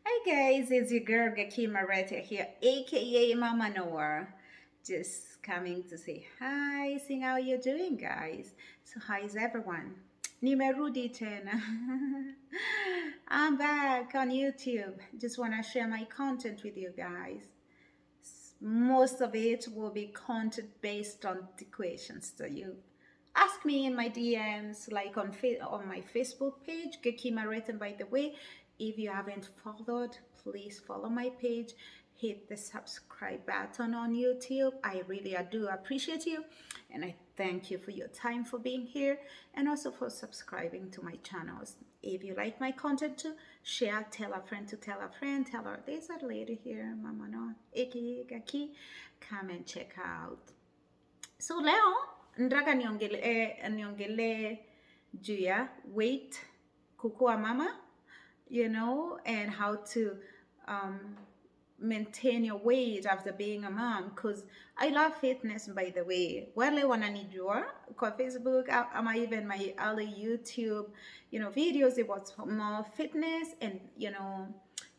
Hi guys, it's your girl Gaki Maretta here, aka Mama Noah. Just coming to say hi, see how you're doing, guys. So how is everyone? Nimerudi tena. I'm back on YouTube. Just wanna share my content with you guys. Most of it will be content based on the questions. So you ask me in my DMs, like on my Facebook page, Gekima Written. By the way, if you haven't followed, please follow my page. Hit the subscribe button on YouTube. I really do appreciate you, and I thank you for your time for being here and also for subscribing to my channels. If you like my content too, share, tell a friend to tell a friend, tell her there's a lady here, Mama No, aka Gaki. Come and check out. So leo nataka niongele juu ya weight, kukua mama, and how to um, maintain your weight after being a mom, because I love fitness, by the way. Wale wananijua kwa Facebook ama even my early YouTube videos, it was more fitness and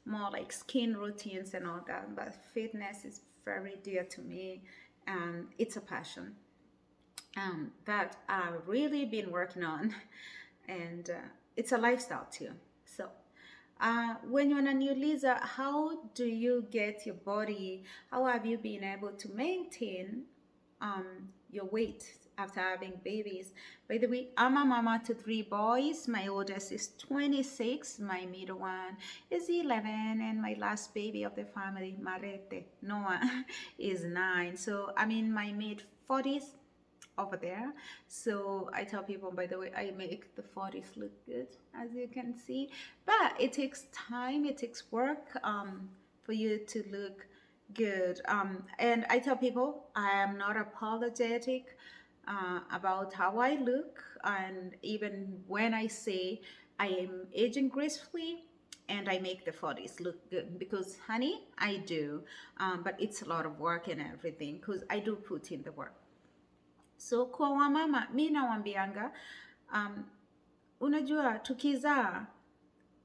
more like skin routines and all that, but fitness is very dear to me and it's a passion that I've really been working on, and it's a lifestyle too. So when you're wananiuliza, how do you get your body, how have you been able to maintain your weight after having babies? By the way, I'm a mama to three boys. My oldest is 26, my middle one is 11, and my last baby of the family, Marete, Noah, is 9. So I'm in my mid 40s over there. So I tell people, by the way, I make the 40s look good, as you can see, but it takes time, it takes work for you to look good. And I tell people I am not apologetic about how I look, and even when I say I am aging gracefully and I make the 40s look good, because honey, I do, but it's a lot of work and everything, because I do put in the work. So kwa wamama mi nawambianga, unajua tukizaa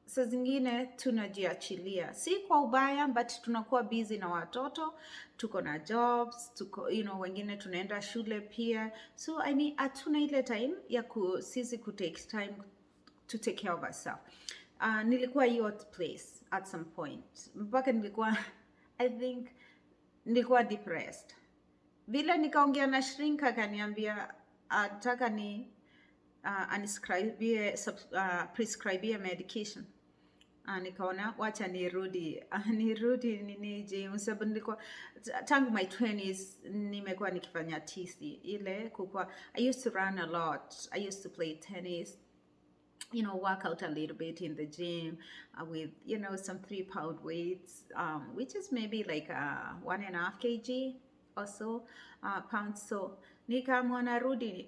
saa zingine tunajiachilia, si kwa ubaya, but tunakuwa busy na watoto, tuko na jobs, tuko wengine tunaenda shule pia, so I mean hatuna ile time ya sisi take time to take care of ourselves. Nilikuwa hiyo place at some point mpaka nilikuwa I think nilikuwa depressed. Vile nikaongea na shrink akaniambia ataka ni prescribie medication. Nikaona wacha nirudi nini gym, sababu nilikuwa tangu my 20s nimekuwa nikifanya tisi ile kukua. I used to run a lot, I used to play tennis, work out a little bit in the gym with some 3-pound weights, which is maybe like 1.5 kg or so pounds. So nikaamua narudi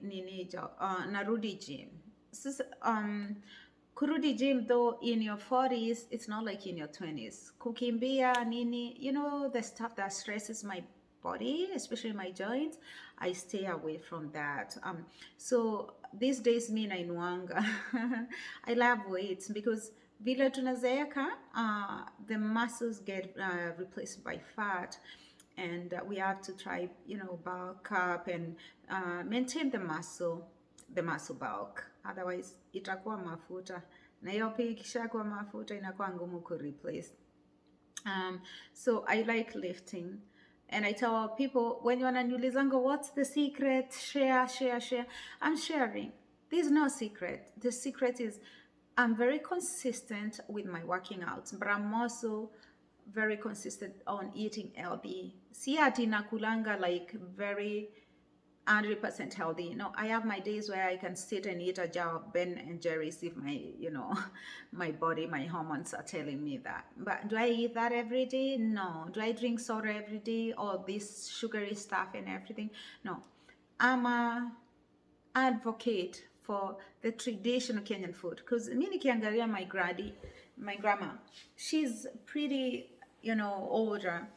gym. So, kurudi gym, though, in your 40s, it's not like in your 20s. Kukimbia nini, the stuff that stresses my body, especially my joints, I stay away from that. So these days mi nainuanga. I love weights because vile tunazeeka, the muscles get replaced by fat, and we have to try bulk up and maintain the muscle bulk, otherwise itakuwa mafuta, na hiyo pia ikishakuwa mafuta inakuwa ngumu ku replace. So I like lifting, and I tell people, when you wananiulizanga what's the secret, share, I'm sharing. There's no secret. The secret is I'm very consistent with my working out, but I'm also very consistent on eating healthy. Si ati nakulanga like very 100% healthy. I have my days where I can sit and eat a jar of Ben and Jerry's if my, my body, my hormones are telling me that. But do I eat that every day? No. Do I drink soda every day? All this sugary stuff and everything? No. I'm a advocate for the traditional Kenyan food, because mi nikiangalia my grandma, she's pretty, older,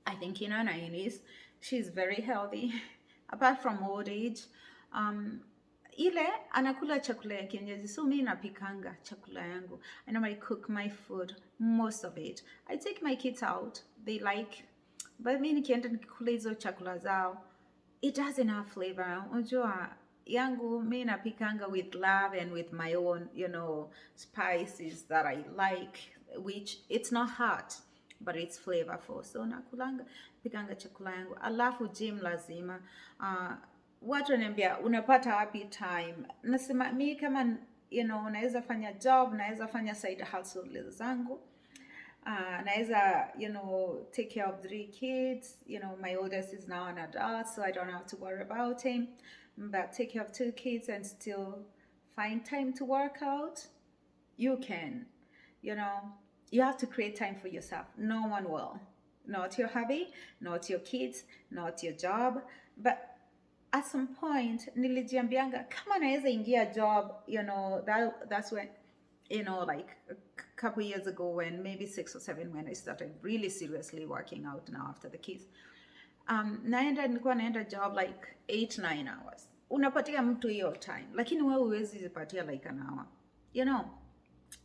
I think in her 90s. She's very healthy. Apart from old age, ile anakula chakula ya kienyeji, so mi napikanga chakula yangu. I normally cook my food, most of it. I take my kids out, they like, but mi nikienda nikikula hizo chakula zao, it doesn't have flavor. Unajua yangu mi napikanga with love and with my own, spices that I like, which it's not hot but it's flavorful. So nakulanga pikanga chakula yangu. Alafu gym lazima. Watu wananiambia unapata wapi time? Nasema mi kama naweza fanya job, naweza fanya side hustle zangu. Naweza, take care of 3 kids. My oldest is now an adult, so I don't have to worry about him. But take care of 2 kids and still find time to work out. You can, you know, you have to create time for yourself. No one will. Not your hobby, not your kids, not your job. But at some point, nilijiambianga, kama naweza ingia job, that's when, like a couple years ago, when maybe 6 or 7, when I started really seriously working out now after the kids. Nilikuwa naenda job like 8-9 hours. Unapatia mtu hiyo time, lakini wewe huwezi zipatia like an hour.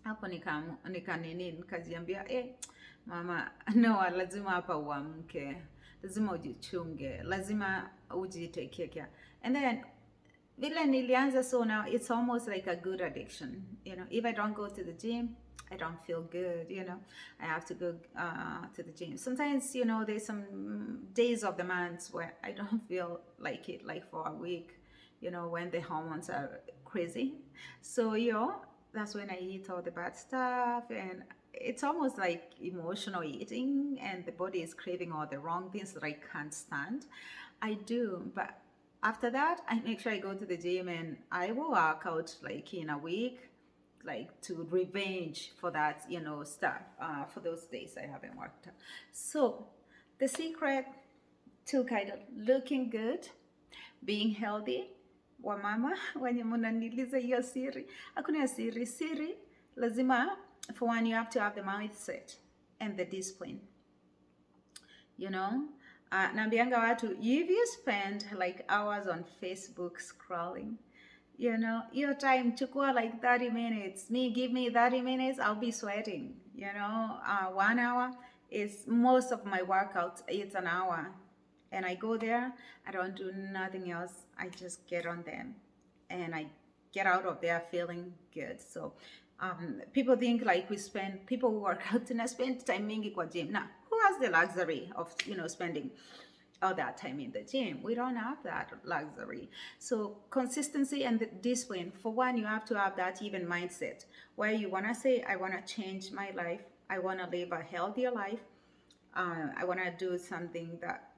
Hapo nikajiambia, mama, no, lazima hapa uamke, lazima ujichunge, lazima ujitake care. And then vile nilianza, so now it's almost like a good addiction. If I don't go to the gym, I don't feel good. I have to go to the gym. Sometimes, there's some days of the month where I don't feel like it, like for a week, when the hormones are crazy. So, that's when I eat all the bad stuff, and it's almost like emotional eating, and the body is craving all the wrong things that I can't stand. I do, but after that, I make sure I go to the gym, and I will work out like in a week, like to revenge for that, stuff, for those days I haven't worked out. So the secret to kind of looking good, being healthy, wamama wenye mnaniliza hiyo siri, hakuna siri, lazima, for one, you have to have the mindset and the discipline. Naambianga watu, if you spend like hours on Facebook scrolling, your time chukua like 30 minutes. Give me 30 minutes, I'll be sweating. 1 hour is most of my workouts. It's an hour. And I go there, I don't do nothing else. I just get on them. And I get out of there feeling good. So people think like people who work out and spend time mingi kwa gym. Now, who has the luxury of, spending all that time in the gym? We don't have that luxury. So consistency and the discipline. For one, you have to have that even mindset where you want to say, I want to change my life. I want to live a healthier life. I want to do something that,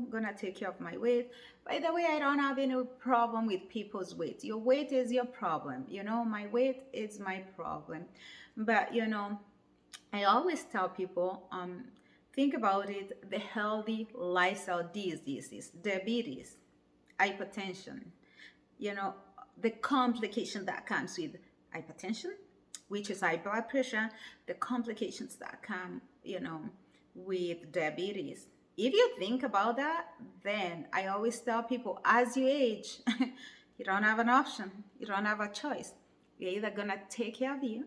gonna take care of my weight. By the way, I don't have any problem with people's weight. Your weight is your problem. My weight is my problem. But, I always tell people, think about it, the healthy lifestyle diseases, diabetes, hypertension, the complication that comes with hypertension, which is high blood pressure, the complications that come, with diabetes. If you think about that, then I always tell people, as you age, you don't have an option. You don't have a choice. You're either going to take care of you,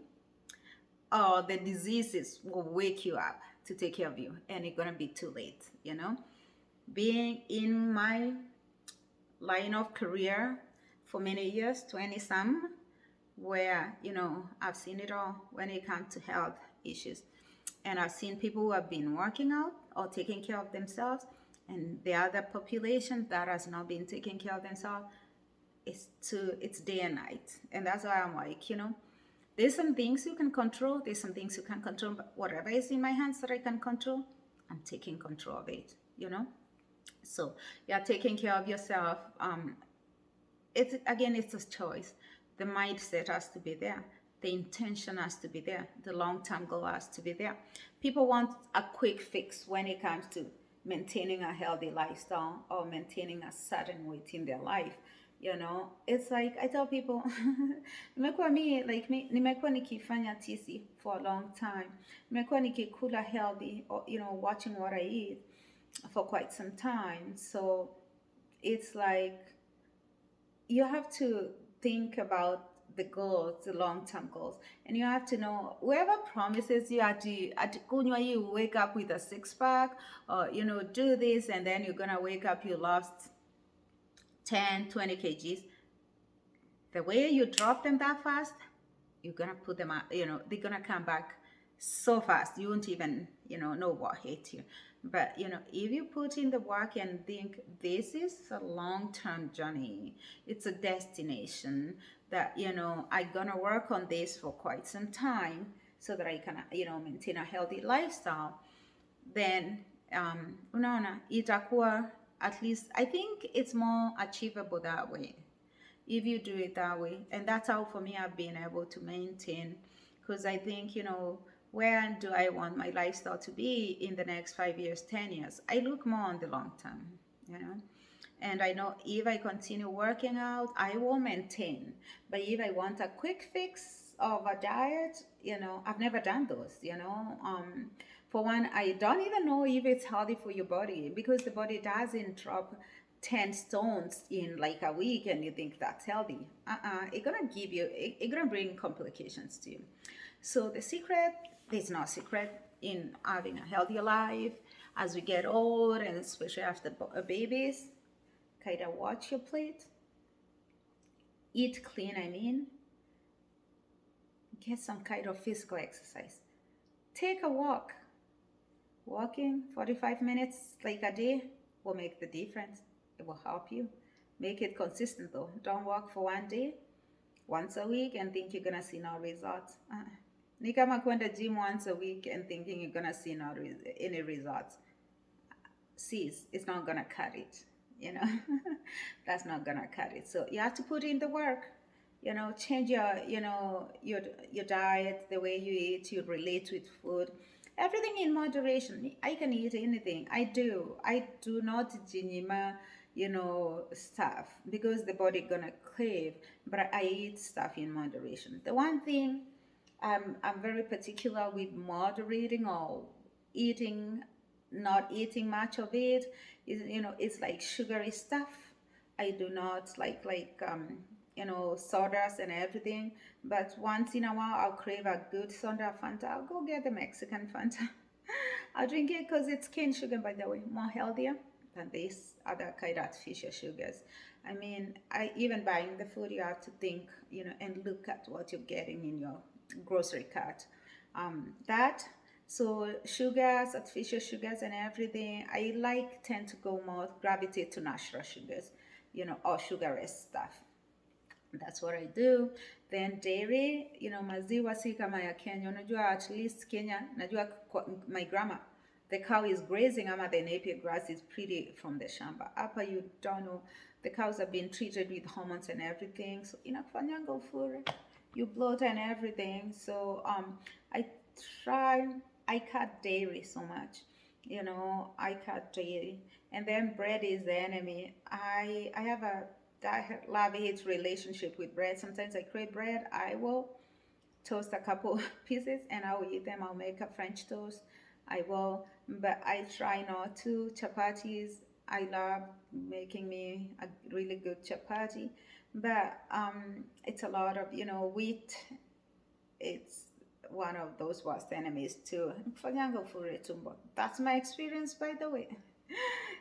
or the diseases will wake you up to take care of you, and it's going to be too late, Being in my line of career for many years, 20-some, where, I've seen it all when it comes to health issues. And I've seen people who have been working out or taking care of themselves, and the other population that has not been taking care of themselves, it's day and night. And that's why I'm like, there's some things you can control, there's some things you can't control, but whatever is in my hands that I can control, I'm taking control of it, So you're taking care of yourself. It's a choice. The mindset has to be there. The intention has to be there. The long-term goal has to be there. People want a quick fix when it comes to maintaining a healthy lifestyle or maintaining a certain weight in their life. It's like I tell people, nimekuwa nikifanya tisi for a long time. Nimekuwa nikikula healthy, or, watching what I eat for quite some time. So it's like you have to think about the goals, the long-term goals, and you have to know whoever promises you at kunywa you wake up with a six pack, or do this and then you're gonna wake up you lost 10, 20 kgs. The way you drop them that fast, you're gonna put them out, they're gonna come back so fast you won't even know what hit you. But if you put in the work and think this is a long-term journey, it's a destination that I'm gonna work on this for quite some time so that I can maintain a healthy lifestyle, then unaona itakuwa, at least I think it's more achievable that way if you do it that way. And that's how for me I've been able to maintain, because I think where do I want my lifestyle to be in the next 5 years, 10 years? I look more on the long term, you know and I know if I continue working out I will maintain. But if I want a quick fix of a diet, I've never done those. For one, I don't even know if it's healthy for your body, because the body doesn't drop 10 stones in like a week and you think that's healthy. It's gonna give you, it's gonna bring complications to you. So the secret, there's no secret in having a healthy life as we get old, and especially after babies. Kind of watch your plate, eat clean, get some kind of physical exercise, take a walk. Walking 45 minutes like a day will make the difference. It will help you. Make it consistent though. Don't walk for one day, once a week, and think you're gonna see no results. Ni kama kwenda gym once a week and thinking you're gonna see any results. Sis, it's not gonna cut it. That's not gonna cut it. So you have to put in the work. Change your diet, the way you eat, you relate with food. Everything in moderation. I can eat anything. I do. I do not jinima, stuff, because the body gonna crave. But I eat stuff in moderation. The one thing I'm very particular with moderating or eating, not eating much of it is, it's like sugary stuff. I do not sodas and everything. But once in a while, I'll crave a good soda Fanta. I'll go get the Mexican Fanta. I'll drink it because it's cane sugar, by the way, more healthier than these other kind of artificial sugars. I even buying the food, you have to think, and look at what you're getting in your grocery cart. That so sugars, artificial sugars, and everything. I tend to go more gravitate to natural sugars, or sugarless stuff. That's what I do. Then dairy, maziwa si kama ya Kenya. Unajua, at least Kenya, najua my grandma, the cow is grazing, ama the napier grass is pretty from the shamba. Hapa you don't know, the cows have been treated with hormones and everything. So inakufanyanga ufure, you bloat and everything. So I cut dairy so much. I cut dairy. And then bread is the enemy. I have a love-hate relationship with bread. Sometimes I crave bread. I will toast a couple pieces and I will eat them. I'll make a French toast. I will, but I try not to. Chapatis, I love making me a really good chapati, but it's a lot of wheat. It's one of those worst enemies too. That's my experience, by the way.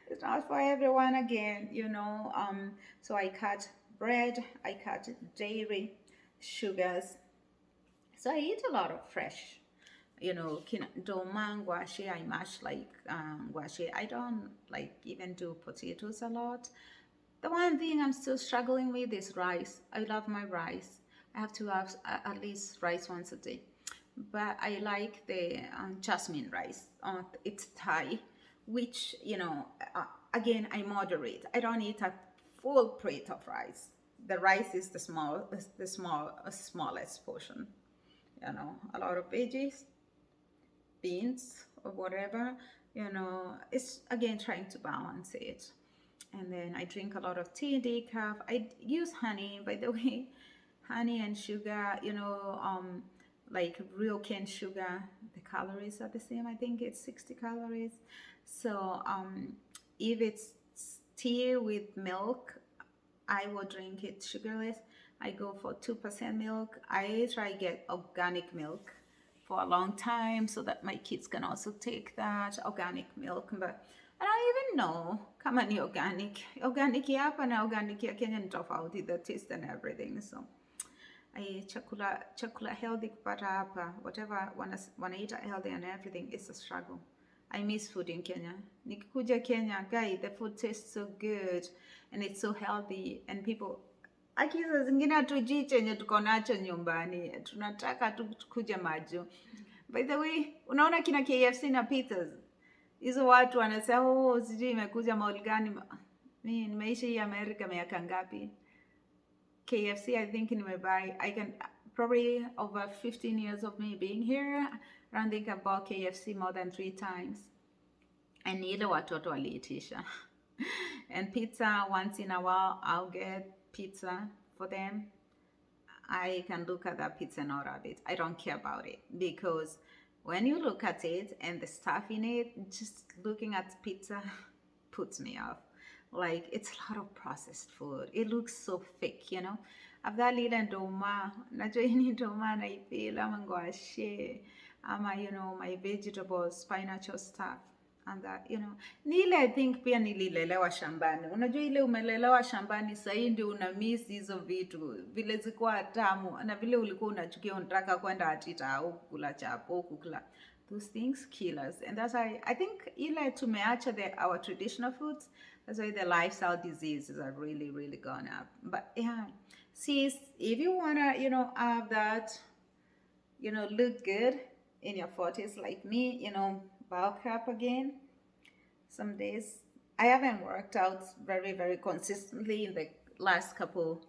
It's not for everyone again, So I cut bread, I cut dairy, sugars. So I eat a lot of fresh, doma, guashi. I mash guashi. I don't even do potatoes a lot. The one thing I'm still struggling with is rice. I love my rice. I have to have at least rice once a day. But I like the jasmine rice. It's Thai, which again I moderate. I don't eat a full plate of rice. The rice is the smallest portion. A lot of veggies, beans or whatever. It's again trying to balance it. And then I drink a lot of tea, decaf. I use honey, by the way, honey and sugar. Like real cane sugar, the calories are the same. I think it's 60 calories. So if it's tea with milk, I will drink it sugarless. I go for 2% milk. I try get organic milk for a long time so that my kids can also take that organic milk. But I don't even know kama ni organic. Organic ya hapa na organic ya Kenya ni tofauti, the taste and everything. So chakula healthy kupata hapa, whatever wanaita healthy and everything, it's a struggle. I miss food in Kenya. Nikikuja Kenya, guy, the food tastes so good and it's so healthy and people akiza zingine hatujui chenye tuko nacho nyumbani, tunataka tu kuja maju. By the way, unaona kina KFC na pizzas, hizo watu wanasema oh, sijui imekuja mauli gani. Mimi nimeishi hii America miaka ngapi? KFC, I think I can probably over 15 years of me being here. I don't think I bought KFC more than 3 times. And ile watoto waliitisha. And pizza, once in a while, I'll get pizza for them. I can look at that pizza and not have it. I don't care about it because when you look at it and the stuff in it, just looking at pizza puts me off. Like, it's a lot of processed food. It looks so fake, you know. Afadhali ndoma, najua hii ndoma naipila ama ngwashe, ama, you know, my vegetables, spinach stuff. And that, you know, nile I think pia nililelewa shambani. Unajua ile umelelewa shambani sasa ndio una miss hizo vitu. Vile zikuwa tamu na vile ulikuwa unachukia unataka kwenda atita au kula chapo kukula. Those things kill us. And that's why I think ile tumeacha our traditional foods. That's why the lifestyle diseases are really, really gone up. But yeah, sis, if you wanna, you know, have that, you know, look good in your 40s like me, you know, bulk up again. Some days I haven't worked out very, very consistently in the last couple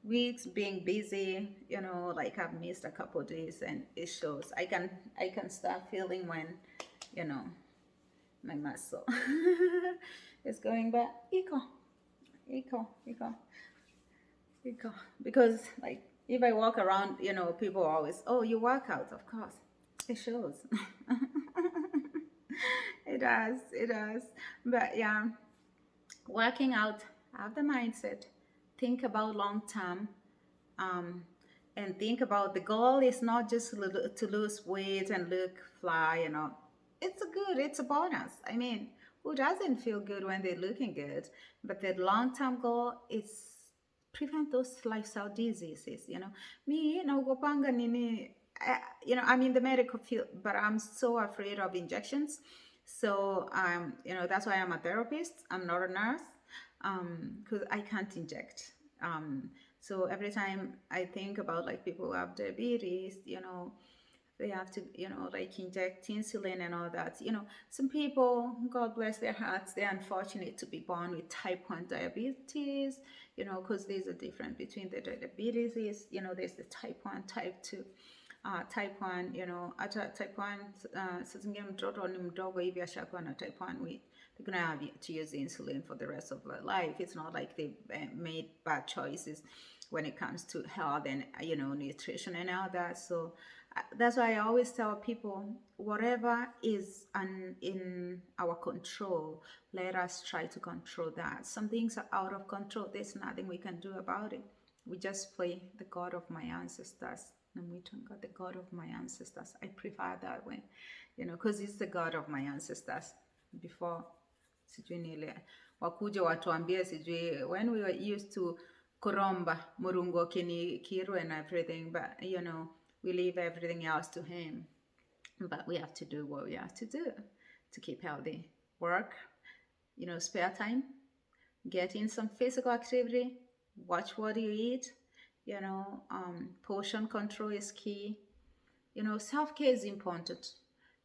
weeks, being busy, you know, like I've missed a couple days and it shows. I can start feeling when, you know, my muscle is going back. Eco. Because like if I walk around, you know, people always, oh, you work out, of course. It shows. It does. But yeah, working out, have the mindset, think about long term, and think about the goal is not just to lose weight and look fly, you know. It's a bonus. I mean, who doesn't feel good when they're looking good? But the long term goal is prevent those lifestyle diseases, you know. Me, naugopanga nini, you know, I'm in the medical field, but I'm so afraid of injections. So, you know, that's why I'm a therapist. I'm not a nurse, because I can't inject. So every time I think about like people who have diabetes, you know, they have to, you know, like inject insulin and all that. You know, some people, God bless their hearts, they're unfortunate to be born with type 1 diabetes, you know, because there's a difference between the diabetes, you know, there's the type 1, type 2. Type 1, you know, type 1, sasingine mtoto ni mdogo hivi ashakuwa na type 1, they're going to have to use insulin for the rest of their life. It's not like they've made bad choices when it comes to health and, you know, nutrition and all that. So that's why I always tell people, whatever is in our control, let us try to control that. Some things are out of control. There's nothing we can do about it. We just play the God of my ancestors. Namwitanga the God of my ancestors. I prefer that way, you know, because it's the God of my ancestors. Before, sijui nile wakuja watuambie sijui when we were used to kuromba murungo kini kiru and everything, but you know, we leave everything else to him. But we have to do what we have to do to keep healthy. Work, you know, spare time, get in some physical activity, watch what you eat. You know, portion control is key. You know, self-care is important.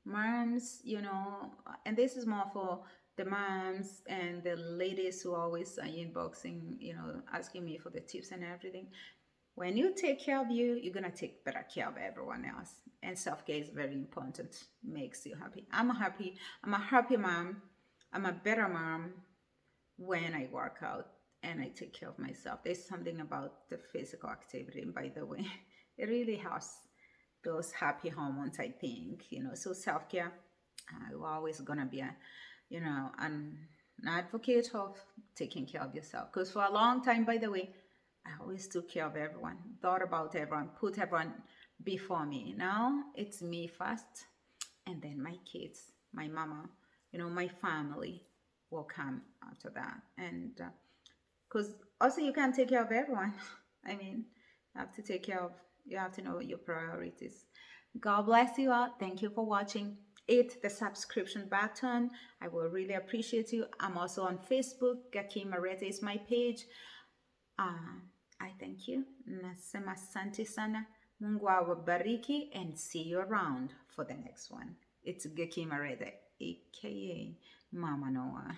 Moms, you know, and this is more for the moms and the ladies who always are inboxing, you know, asking me for the tips and everything. When you take care of you, you're going to take better care of everyone else. And self-care is very important. Makes you happy. I'm a happy mom. I'm a better mom when I work out and I take care of myself. There's something about the physical activity, by the way. It really helps those happy hormones, I think, you know. So self-care, we're always gonna be a, you know, an advocate of taking care of yourself. Because for a long time, by the way, I always took care of everyone, thought about everyone, put everyone before me. Now it's me first, and then my kids, my mama, my family will come after that. And because also you can't take care of everyone. I mean, you have to take care of, you have to know your priorities. God bless you all. Thank you for watching. Hit the subscription button. I will really appreciate you. I'm also on Facebook. Gaki Marete is my page. I thank you. Nasema asante sana. Mungu awabariki and see you around for the next one. It's Gaki Marete, aka Mama Noah.